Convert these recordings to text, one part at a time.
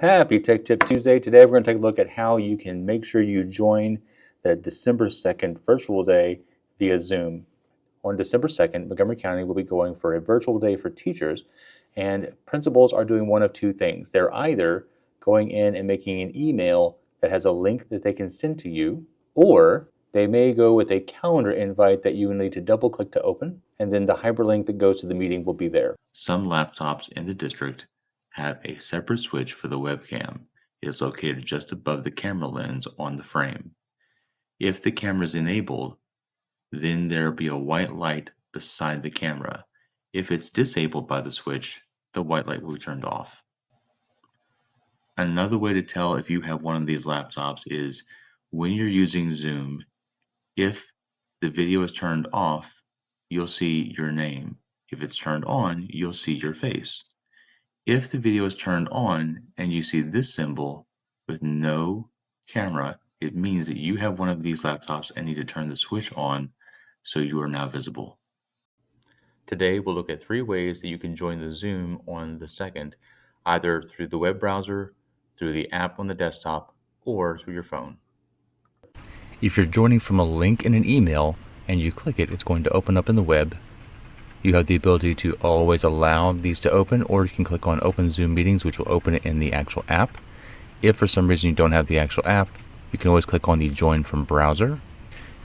Happy Tech Tip Tuesday. Today we're going to take a look at how you can make sure you join the December 2nd virtual day via Zoom. On December 2nd, Montgomery County will be going for a virtual day for teachers, and principals are doing one of two things. They're either going in and making an email that has a link that they can send to you, or they may go with a calendar invite that you will need to double click to open, and then the hyperlink that goes to the meeting will be there. Some laptops in the district have a separate switch for the webcam. It is located just above the camera lens on the frame. If the camera is enabled, then there will be a white light beside the camera. If it's disabled by the switch, the white light will be turned off. Another way to tell if you have one of these laptops is when you're using Zoom, if the video is turned off, you'll see your name. If it's turned on, you'll see your face. If the video is turned on and you see this symbol with no camera, it means that you have one of these laptops and need to turn the switch on so you are now visible. Today, we'll look at 3 ways that you can join the Zoom on the 2nd, either through the web browser, through the app on the desktop, or through your phone. If you're joining from a link in an email and you click it, it's going to open up in the web. You have the ability to always allow these to open, or you can click on Open Zoom Meetings, which will open it in the actual app. If for some reason you don't have the actual app, you can always click on the Join from Browser.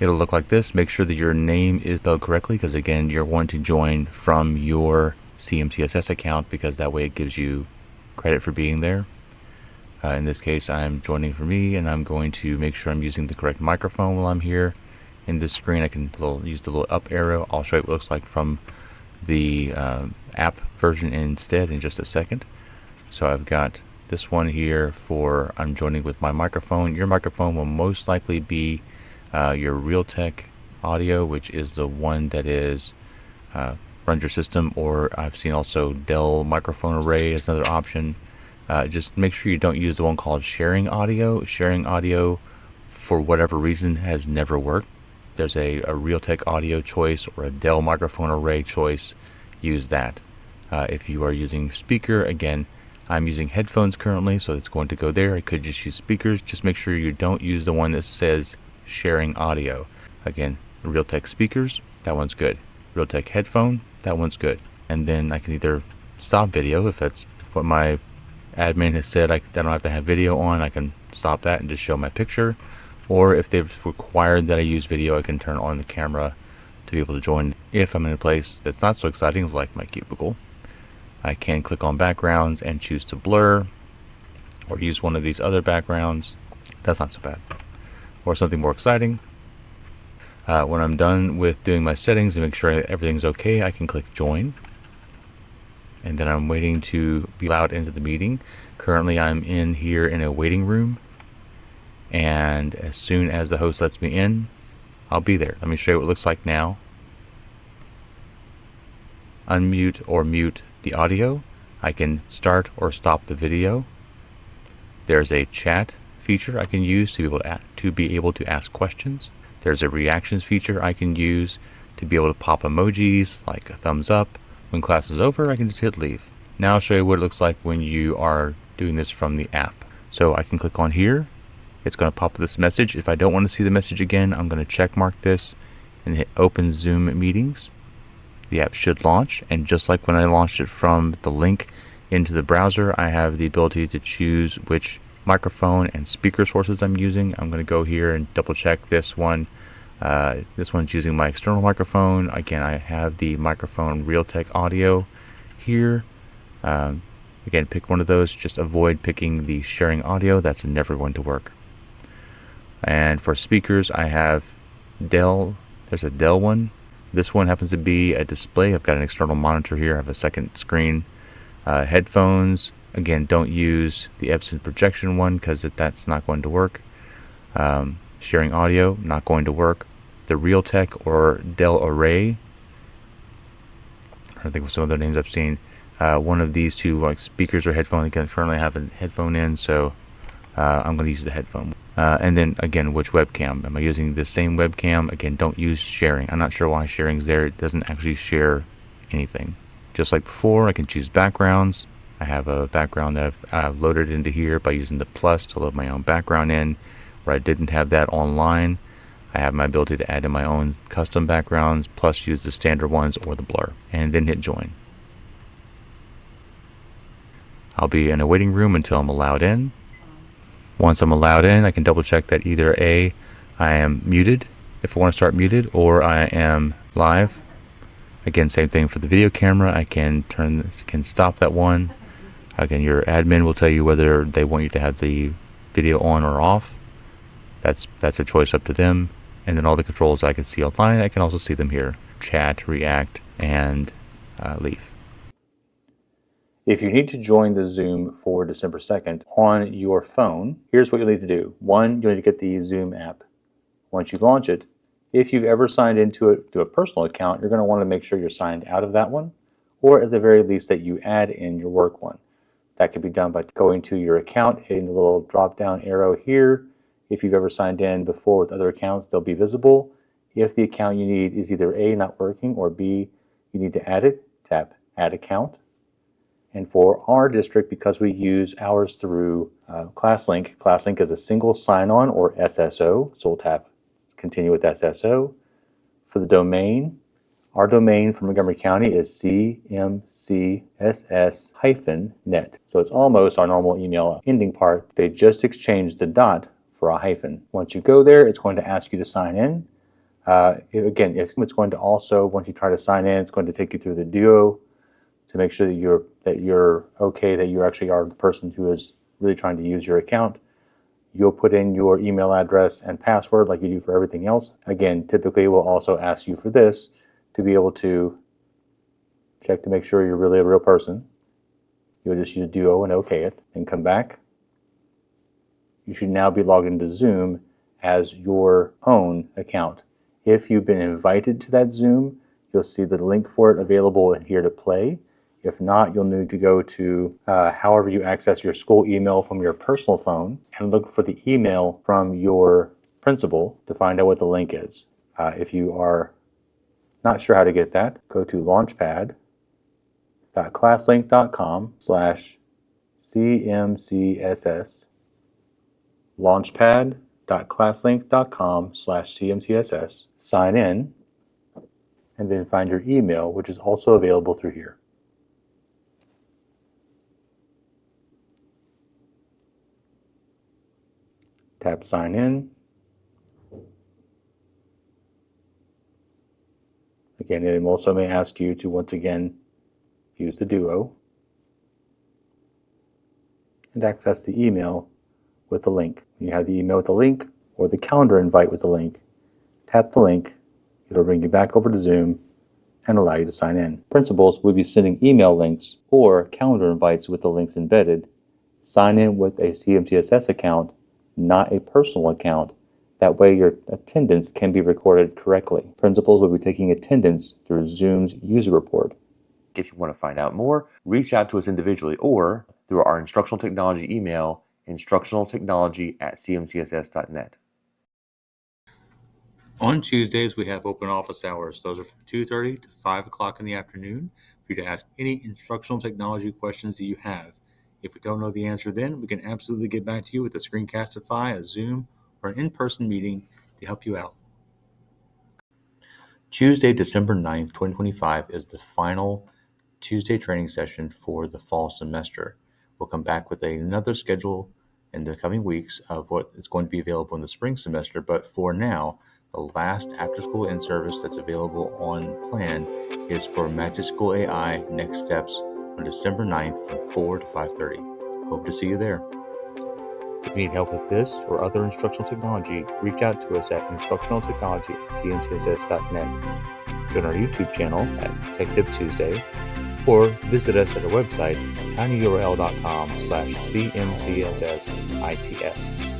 It'll look like this. Make sure that your name is spelled correctly, because again, you're wanting to join from your CMCSS account, because that way it gives you credit for being there. In this case, I'm joining for me, and I'm going to make sure I'm using the correct microphone while I'm here. In this screen, I can use the little up arrow. I'll show you what it looks like from the app version instead in just a second. So I've got this one here for I'm joining with my microphone. Your microphone will most likely be your Realtek audio, which is the one that is runs your system, or I've seen also Dell microphone array as another option. Just make sure you don't use the one called sharing audio. Sharing audio, for whatever reason, has never worked. There's a Realtek audio choice or a Dell microphone array choice. Use that. If you are using speaker, again, I'm using headphones currently, so it's going to go there. I could just use speakers. Just make sure you don't use the one that says sharing audio. Again, Realtek speakers, that one's good. Realtek headphone, that one's good. And then I can either stop video if that's what my admin has said. I don't have to have video on. I can stop that and just show my picture. Or if they've required that I use video, I can turn on the camera to be able to join. If I'm in a place that's not so exciting, like my cubicle, I can click on backgrounds and choose to blur, or use one of these other backgrounds. That's not so bad. Or something more exciting. When I'm done with doing my settings and make sure everything's okay, I can click join. And then I'm waiting to be allowed into the meeting. Currently, I'm in here in a waiting room. And as soon as the host lets me in, I'll be there. Let me show you what it looks like now. Unmute or mute the audio. I can start or stop the video. There's a chat feature I can use to be able to ask questions. There's a reactions feature I can use to be able to pop emojis like a thumbs up. When class is over, I can just hit leave. Now I'll show you what it looks like when you are doing this from the app. So I can click on here. It's going to pop this message. If I don't want to see the message again, I'm going to check mark this and hit Open Zoom Meetings. The app should launch, and just like when I launched it from the link into the browser, I have the ability to choose which microphone and speaker sources I'm using. I'm going to go here and double check this one. This one's using my external microphone. Again, I have the microphone Realtek audio here. Again, pick one of those. Just avoid picking the sharing audio. That's never going to work. And for speakers, I have Dell. There's a Dell one. This one happens to be a display. I've got an external monitor here. I have a second screen. Headphones, again, don't use the Epson projection one because that's not going to work. Sharing audio, not going to work. The Realtek or Dell Array, I think of some other names I've seen. One of these two, like speakers or headphones, I currently have a headphone in, so I'm going to use the headphone. And then again, which webcam? Am I using the same webcam? Again, don't use sharing. I'm not sure why sharing's there. It doesn't actually share anything. Just like before, I can choose backgrounds. I have a background that I've loaded into here by using the plus to load my own background in, where I didn't have that online. I have my ability to add in my own custom backgrounds, plus use the standard ones or the blur, and then hit join. I'll be in a waiting room until I'm allowed in. Once I'm allowed in, I can double check that either A, I am muted if I want to start muted, or I am live. Again, same thing for the video camera. I can stop that one. Again, your admin will tell you whether they want you to have the video on or off. That's a choice up to them. And then all the controls I can see online, I can also see them here. Chat, react, and leave. If you need to join the Zoom for December 2nd on your phone, here's what you'll need to do. One, you'll need to get the Zoom app. Once you launch it, if you've ever signed into it to a personal account, you're going to want to make sure you're signed out of that one, or at the very least that you add in your work one. That can be done by going to your account, hitting the little drop-down arrow here. If you've ever signed in before with other accounts, they'll be visible. If the account you need is either A, not working, or B, you need to add it, tap Add Account. And for our district, because we use ours through ClassLink, ClassLink is a single sign-on or SSO, so we'll tap Continue with SSO. For the domain, our domain for Montgomery County is CMCSS-net. So it's almost our normal email ending part. They just exchanged the dot for a hyphen. Once you go there, it's going to ask you to sign in. Again, it's going to also, once you try to sign in, it's going to take you through the Duo to make sure that you're okay, that you actually are the person who is really trying to use your account. You'll put in your email address and password like you do for everything else. Again, typically we'll also ask you for this to be able to check to make sure you're really a real person. You'll just use Duo and OK it, and come back. You should now be logged into Zoom as your own account. If you've been invited to that Zoom, you'll see the link for it available here to play. If not, you'll need to go to however you access your school email from your personal phone and look for the email from your principal to find out what the link is. If you are not sure how to get that, go to launchpad.classlink.com/CMCSS, launchpad.classlink.com/CMCSS, sign in, and then find your email, which is also available through here. Tap Sign In. Again, it also may ask you to once again use the Duo and access the email with the link. When you have the email with the link or the calendar invite with the link, tap the link. It'll bring you back over to Zoom and allow you to sign in. Principals will be sending email links or calendar invites with the links embedded. Sign in with a CMCSS account, not a personal account. That way your attendance can be recorded correctly. Principals will be taking attendance through Zoom's user report. If you want to find out more, reach out to us individually or through our instructional technology email, instructionaltechnology@cmcss.net. On Tuesdays, we have open office hours. Those are from 2:30 to 5 o'clock in the afternoon for you to ask any instructional technology questions that you have. If we don't know the answer then, we can absolutely get back to you with a Screencastify, a Zoom, or an in-person meeting to help you out. Tuesday, December 9th, 2025 is the final Tuesday training session for the fall semester. We'll come back with another schedule in the coming weeks of what is going to be available in the spring semester, but for now, the last after-school in-service that's available on plan is for Magic School AI Next Steps on December 9th from 4 to 5:30. Hope to see you there. If you need help with this or other instructional technology, reach out to us at instructionaltechnology@cmcss.net. Join our YouTube channel at Tech Tip Tuesday, or visit us at our website, tinyurl.com/cmcssits.